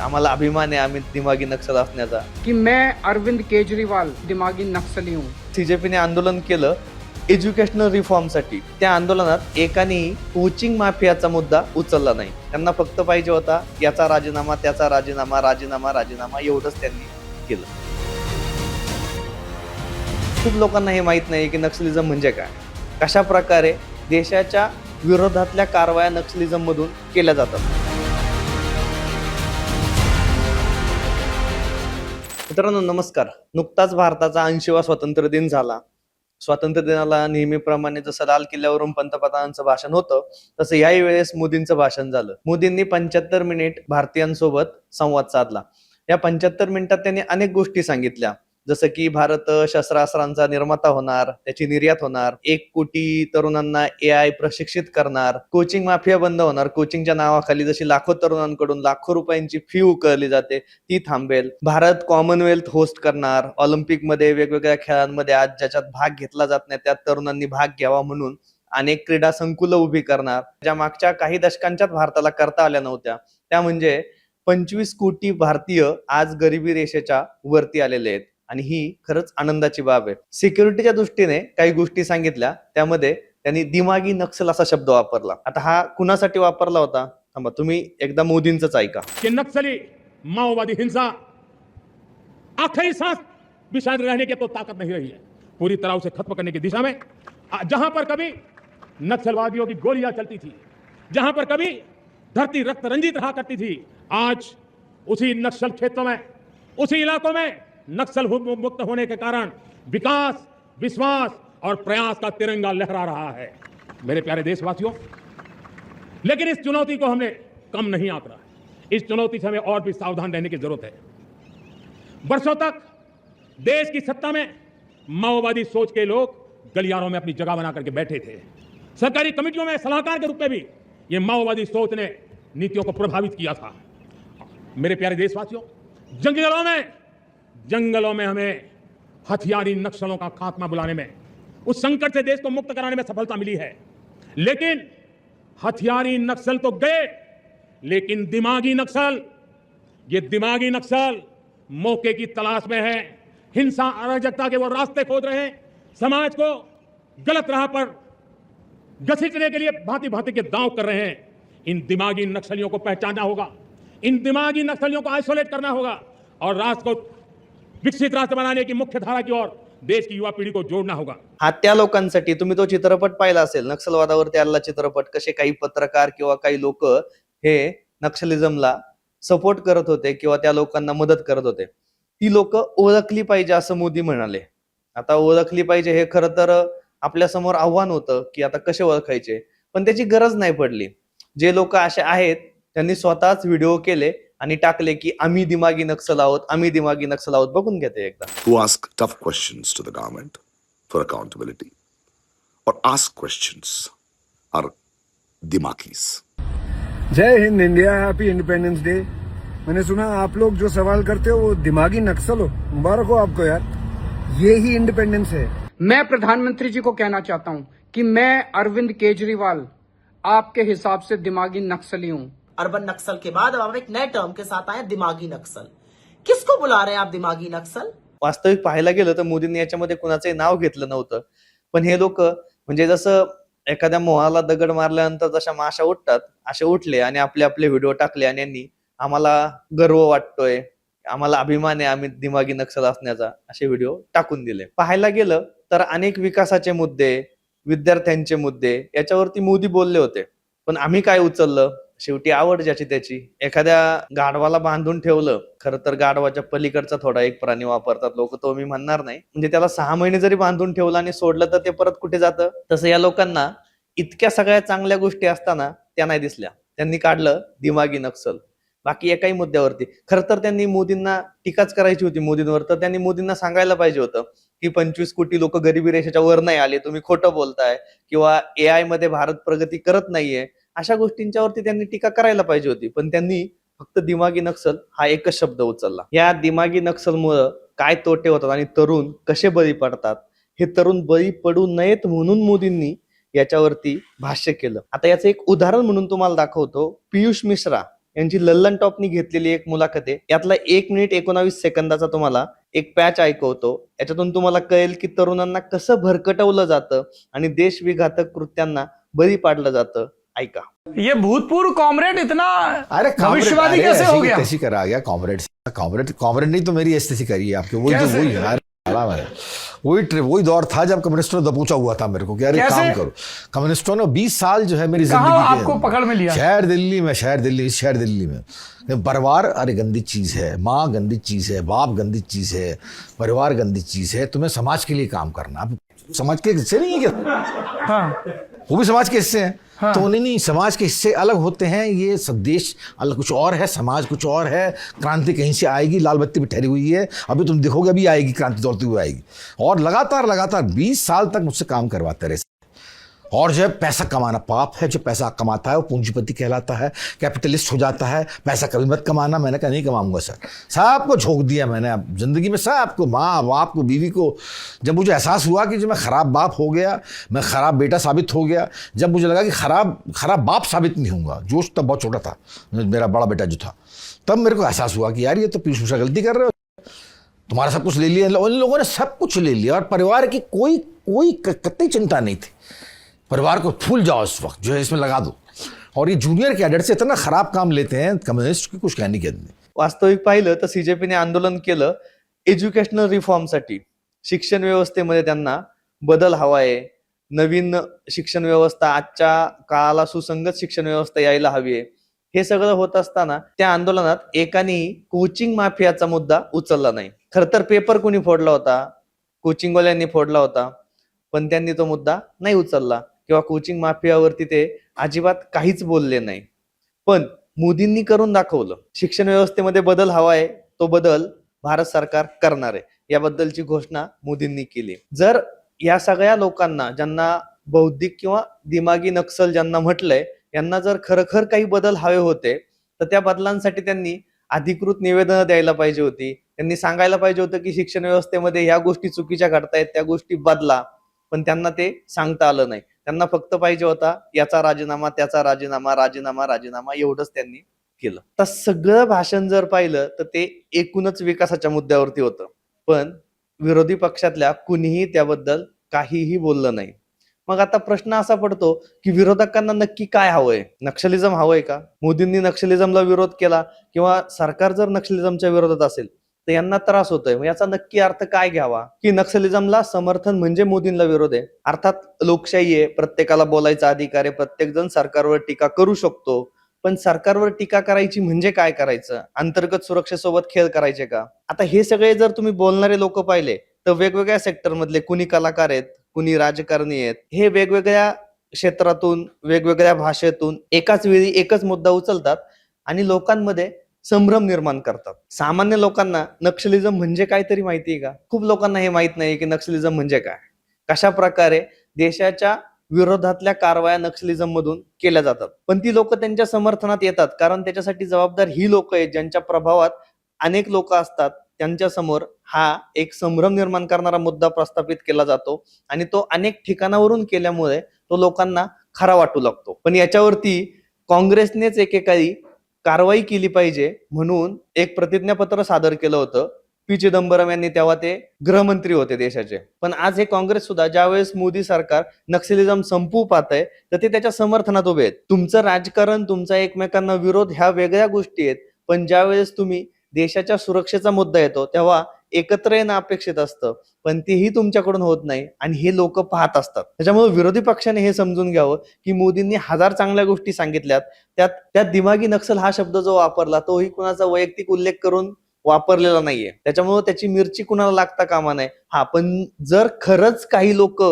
आम्हाला अभिमान आहे आम्ही दिमागी नक्षल असण्याचा कि मैं अरविंद केजरीवाल दिमागी नक्सली हूँ। सीजेपीने आंदोलन केलं एज्युकेशनल रिफॉर्मसाठी. त्या आंदोलनात एकानेही कोचिंग माफियाचा मुद्दा उचलला नाही. त्यांना फक्त पाहिजे होता याचा राजीनामा, त्याचा राजीनामा, राजीनामा राजीनामा एवढंच त्यांनी केलं. खूप लोकांना हे माहित नाही की नक्सलिझम म्हणजे काय, कशा प्रकारे देशाच्या विरोधातल्या कारवाया नक्सलिझम मधून केल्या जातात. मित्रांनो नमस्कार. नुकताच भारताचा 80वा स्वातंत्र्य दिन झाला. स्वातंत्र्य दिनाला नेहमीप्रमाणे जसं लाल किल्ल्यावरून पंतप्रधानांचं भाषण होतं तसं याही वेळेस मोदींचं भाषण झालं. मोदींनी 75 मिनिट भारतीयांसोबत संवाद साधला. या 75 मिनिटात त्यांनी अनेक गोष्टी सांगितल्या, जसं की भारत शस्त्रास्त्रांचा निर्माता होणार, त्याची निर्यात होणार, 1 कोटी तरुणांना AI प्रशिक्षित करणार, कोचिंग माफिया बंद होणार, कोचिंगच्या नावाखाली जशी लाखो तरुणांकडून लाखो रुपयांची फी उकळली जाते ती थांबेल, भारत कॉमनवेल्थ होस्ट करणार, ऑलिम्पिकमध्ये वेगवेगळ्या खेळांमध्ये आज ज्याच्यात भाग घेतला जात नाही त्यात तरुणांनी भाग घ्यावा म्हणून अनेक क्रीडा संकुलं उभी करणार, ज्या मागच्या काही दशकांच्यात भारताला करता आल्या नव्हत्या. त्या म्हणजे 25 कोटी भारतीय आज गरिबी रेषेच्या वरती आलेले आहेत आणि ही खरंच आनंदाची बाब आहे. सिक्युरिटीच्या दृष्टीने काही गोष्टी सांगितल्या, त्यामध्ये त्यांनी दिमागी नक्सल असा शब्द वापरला. आता हा कुणासाठी वापरला होता थांबा तुम्ही एकदा मोदींचंच ऐका. कि नक्सली माओवादी हिंसा आखिरी सांस भी शायद रहने की तो ताकत नहीं रही है पूरी तरह उसे खत्म करने की दिशा में. जहां पर कभी नक्सलवादियों की गोलियां चलती थी, जहां पर कभी धरती रक्त रंजित रहा करती थी, आज उसी नक्सल क्षेत्रों में, उसी इलाकों में नक्सल मुक्त होने के कारण विकास, विश्वास और प्रयास का तिरंगा लहरा रहा है. मेरे प्यारे देशवासियों, लेकिन इस चुनौती को हमने कम नहीं आंका. इस चुनौती से हमें और भी सावधान रहने की जरूरत है. वर्षों तक देश की सत्ता में माओवादी सोच के लोग गलियारों में अपनी जगह बना करके बैठे थे. सरकारी कमेटियों में सलाहकार के रूप में भी ये माओवादी सोच ने नीतियों को प्रभावित किया था. मेरे प्यारे देशवासियों, जंगलों में हमें हथियारी नक्सलों का खात्मा बुलाने में, उस संकट से देश को मुक्त कराने में सफलता मिली है. लेकिन हथियारी नक्सल तो गए, लेकिन दिमागी नक्सल, ये दिमागी नक्सल मौके की तलाश में है. हिंसा, अराजकता के वो रास्ते खोज रहे हैं. समाज को गलत राह पर घसीटने के लिए भांति भांति के दांव कर रहे हैं. इन दिमागी नक्सलियों को पहचानना होगा, इन दिमागी नक्सलियों को आइसोलेट करना होगा और राष्ट्र को विकसित राष्ट्र बनाने की मुख्य धारा की ओर देश की युवा पीढ़ी को जोड़ना होगा. हा त्या लोकांसाठी तुम्ही तो चित्रपट पाहिला असेल, नक्षलवादावरती आलेला चित्रपट, कसे काही पत्रकार किंवा काही लोक हे नक्षलिझमला सपोर्ट करत होते किंवा त्या लोकांना मदत करत होते. ती लोक ओळखली पाहिजे असं मोदी म्हणाले. आता ओळखली पाहिजे हे खरं तर आपल्या समोर आव्हान होतं की आता कसे ओळखायचे, पण त्याची गरज नाही पडली. जे लोक असे आहेत त्यांनी स्वतःच व्हिडिओ केले आणि टाकले की आम्ही दिमागी नक्सल आहोत, आम्ही दिमागी नक्सल आहोत. बघून घेते एकदा. Who ask tough questions to the government for accountability or ask questions are दिमागीज. जय हिंद इंडिया, हैप्पी इंडिपेंडेंस डे. मैंने सुना आप लोग जो सवाल करते हो वो दिमागी नक्सल हो. मुबारक हो आपको यार, ये ही इंडिपेंडेंस है. मैं प्रधानमंत्री जी को कहना चाहता हूं कि मैं अरविंद केजरीवाल आपके हिसाब से दिमागी नक्सली हूं. अर्बन नक्सल के बाद अब आप एक नए टर्म के साथ आए, दिमागी नक्सल. किसको बुला रहे हैं आप दिमागी नक्सल? वास्तविक पाहायला गेलं तर मोदींनी याच्यामध्ये कुणाचंही नाव घेतलं नव्हतं, पण हे लोक म्हणजे जसं एखाद्या मोहाला दगड मारल्यानंतर जशा माशा उठतात असे उठले आणि आपले आपले व्हिडिओ टाकले आणि यांनी आम्हाला गर्व वाटतोय, आम्हाला अभिमान आहे आम्ही दिमागी नक्सल असण्याचा, असे व्हिडिओ टाकून दिले. पाहायला गेलं तर अनेक विकासाचे मुद्दे, विद्यार्थ्यांचे मुद्दे याच्यावरती मोदी बोलले होते, पण आम्ही काय उचललं? शेवटी आवड ज्याची त्याची. एखाद्या गाढवाला बांधून ठेवलं, खरं तर गाढवाच्या पलीकडचा थोडा एक प्राणी वापरतात लोक, तो मी म्हणणार नाही, म्हणजे त्याला 6 महिने जरी बांधून ठेवलं आणि सोडलं तर ते परत कुठे जातं. तसं या लोकांना इतक्या सगळ्या चांगल्या गोष्टी असताना त्या नाही दिसल्या, त्यांनी काढलं दिमागी नक्सल. बाकी एकाही मुद्द्यावरती खरं तर त्यांनी मोदींना टीकाच करायची होती मोदींवर, तर त्यांनी मोदींना सांगायला पाहिजे होतं की 25 कोटी लोक गरिबी रेषेच्या वर नाही आले, तुम्ही खोटं बोलताय, किंवा AI मध्ये भारत प्रगती करत नाहीये, अशा गोष्टींच्यावरती त्यांनी टीका करायला पाहिजे होती. पण त्यांनी फक्त दिमागी नक्सल हा एकच शब्द उचलला. या दिमागी नक्सलमुळे काय तोटे होतात आणि तरुण कसे बळी पडतात, हे तरुण बळी पडू नयेत म्हणून मोदींनी याच्यावरती भाष्य केलं. आता याचं एक उदाहरण म्हणून तुम्हाला दाखवतो. पियुष मिश्रा यांची लल्लन टॉपनी घेतलेली एक मुलाखत आहे. यातला 1 मिनिट 19 सेकंदाचा तुम्हाला एक पॅच ऐकवतो. याच्यातून तुम्हाला कळेल की तरुणांना कसं भरकटवलं जातं आणि देशविघातक कृत्यांना बळी पाडलं जातं. ऐका. ये भूतपूर्व कॉमरेड इतना अरे भविष्यवादी कैसे हो गया? कैसी करा गया कॉमरेड कॉमरेड नहीं तो मेरी ऐसी करी है आपके वही कैसे? वही यार वही दौर था जब कम्युनिस्टों ने दबोचा हुआ था मेरे को कि यार एक कैसे? काम करो। कम्युनिस्टों ने 20 साल जो है मेरी कहाँ जिंदगी आपको पकड़ में लिया? शहर दिल्ली में परिवार अरे गंदी चीज है, माँ गंदी चीज है, बाप गंदी चीज है, परिवार गंदी चीज है, तुम्हें समाज के लिए काम करना। अब समाज के हिस्से नहीं है क्या? हाँ वो भी समाज के हिस्से हैं। हाँ। तो नहीं समाज के हिस्से अलग होते हैं। ये सब देश अलग कुछ और है, समाज कुछ और है। क्रांति कहीं से आएगी, लाल बत्ती भी ठहरी हुई है, अभी तुम देखोगे अभी आएगी, क्रांति दौड़ती हुई आएगी। और लगातार 20 साल तक मुझसे काम करवाते रहे। और जो है पैसा कमाना पाप है, जो पैसा कमाता है वो पूंजीपति कहलाता है, कैपिटलिस्ट हो जाता है। पैसा कभी मत कमाना। मैंने कहा नहीं कमाऊंगा सर, सबको झोंक दिया मैंने अब जिंदगी में, सबको, माँ बाप को, बीवी को। जब मुझे एहसास हुआ कि जो मैं खराब बाप हो गया, मैं खराब बेटा साबित हो गया, जब मुझे लगा कि खराब बाप साबित नहीं होऊंगा, जोश तब बहुत छोटा था, मेरा बड़ा बेटा जो था, तब मेरे को एहसास हुआ कि यार ये तो पीयूष मिश्रा गलती कर रहे हो, तुम्हारा सब कुछ ले लिया। उन लोगों ने सब कुछ ले लिया और परिवार की कोई कतई चिंता नहीं थी। परिवार को भूल जाओ इस वक्त, जो है इसमें लगा दो। और ये जूनियर कैडेट से इतना खराब काम लेते हैं कम्युनिस्ट की कुछ कहने की नहीं। वास्तविक पाहिलं तर सीजेपीने आंदोलन केलं एज्युकेशनल रिफॉर्मसाठी. शिक्षण व्यवस्थेमध्ये त्यांना बदल हवा आहे. नवीन शिक्षण व्यवस्था, आजच्या काळाला सुसंगत शिक्षण व्यवस्था यायला हवी आहे. हे सगळं होत असताना त्या आंदोलनात एकानेही कोचिंग माफियाचा मुद्दा उचलला नाही. खरं तर पेपर कोणी फोडला होता? कोचिंगवाल्यांनी फोडला होता, पण त्यांनी तो मुद्दा नाही उचलला किंवा कोचिंग माफियावरती ते अजिबात काहीच बोलले नाही. पण मोदींनी करून दाखवलं. शिक्षण व्यवस्थेमध्ये बदल हवा आहे, तो बदल भारत सरकार करणार आहे, याबद्दलची घोषणा मोदींनी केली. जर या सगळ्या लोकांना, ज्यांना बौद्धिक किंवा दिमागी नक्सल ज्यांना म्हटलंय, यांना जर खरखर काही बदल हवे होते, तर त्या बदलांसाठी त्यांनी अधिकृत निवेदन द्यायला पाहिजे होती. त्यांनी सांगायला पाहिजे होतं की शिक्षण व्यवस्थेमध्ये ह्या गोष्टी चुकीच्या घडतायत, त्या गोष्टी बदला. पण त्यांना ते सांगता आलं नाही. त्यांना फक्त पाहिजे होता याचा राजीनामा, त्याचा राजीनामा एवढंच त्यांनी केलं. तर सगळं भाषण जर पाहिलं तर ते एकूणच विकासाच्या मुद्द्यावरती होतं, पण विरोधी पक्षातल्या कुणीही त्याबद्दल काहीही बोललं नाही. मग आता प्रश्न असा पडतो की विरोधकांना नक्की काय हवंय? नक्षलिझम हवंय का? मोदींनी नक्षलिझमला विरोध केला किंवा सरकार जर नक्षलिझमच्या विरोधात असेल तर यांना त्रास होतोय. मग याचा नक्की अर्थ काय घ्यावा? की नक्षलिझमला समर्थन म्हणजे मोदींना विरोध आहे. अर्थात लोकशाही आहे, प्रत्येकाला बोलायचा अधिकार आहे, प्रत्येक जण सरकारवर टीका करू शकतो. पण सरकारवर टीका करायची म्हणजे काय करायचं? अंतर्गत सुरक्षेसोबत खेळ करायचे का? आता हे सगळे जर तुम्ही बोलणारे लोक पाहिले तर वेगवेगळ्या सेक्टर मधले, कुणी कलाकार आहेत, कुणी राजकारणी आहेत, हे वेगवेगळ्या क्षेत्रातून, वेगवेगळ्या भाषेतून एकाच वेळी एकच मुद्दा उचलतात आणि लोकांमध्ये संभ्रम निर्माण करतात. सामान्य लोकांना नक्षलिझम म्हणजे काय तरी माहिती आहे का? खूप लोकांना हे माहित नाही की नक्षलिझम म्हणजे काय, कशा प्रकारे देशाच्या विरोधातल्या कारवाया नक्षलिझम मधून केल्या जातात. पण ती लोक त्यांच्या समर्थनात येतात कारण त्याच्यासाठी जबाबदार ही लोक आहेत ज्यांच्या प्रभावात अनेक लोक असतात. त्यांच्या समोर हा एक संभ्रम निर्माण करणारा मुद्दा प्रस्थापित केला जातो आणि तो अनेक ठिकाणावरून केल्यामुळे तो लोकांना खरा वाटू लागतो. पण याच्यावरती काँग्रेसनेच एकेकाळी कारवाई केली पाहिजे म्हणून एक प्रतिज्ञापत्र सादर केलं होतं. पी चिदंबरम यांनी, तेव्हा ते गृहमंत्री होते देशाचे. पण आज हे काँग्रेस सुद्धा ज्यावेळेस मोदी सरकार नक्षलिझम संपवू पाहतंय तर ते त्याच्या समर्थनात उभे आहेत. तुमचं राजकारण, तुमचा एकमेकांना विरोध ह्या वेगळ्या गोष्टी आहेत, पण ज्यावेळेस तुम्ही देशाच्या सुरक्षेचा मुद्दा येतो तेव्हा एकत्र येणं अपेक्षित असतं, पण तेही तुमच्याकडून होत नाही आणि हे लोक पाहत असतात. त्याच्यामुळे विरोधी पक्षाने हे समजून घ्यावं की मोदींनी 1000 चांगल्या गोष्टी सांगितल्यात, त्यात दिमागी नक्षल हा शब्द जो वापरला तोही कुणाचा वैयक्तिक उल्लेख करून वापरलेला नाहीये. त्याच्यामुळे त्याची मिरची कुणाला लागता कामा नये. हा, पण जर खरंच काही लोक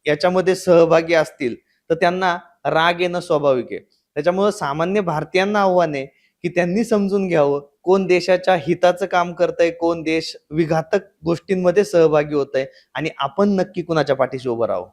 याच्यामध्ये सहभागी असतील तर त्यांना राग येणं स्वाभाविक आहे. त्याच्यामुळे सामान्य भारतीयांना आव्हान आहे की त्यांनी समजून घ्यावं कोण देशाच्या हिताचं काम करतंय, कोण देश विघातक गोष्टींमध्ये सहभागी होतंय आणि आपण नक्की कुणाच्या पाठीशी उभं राहावं.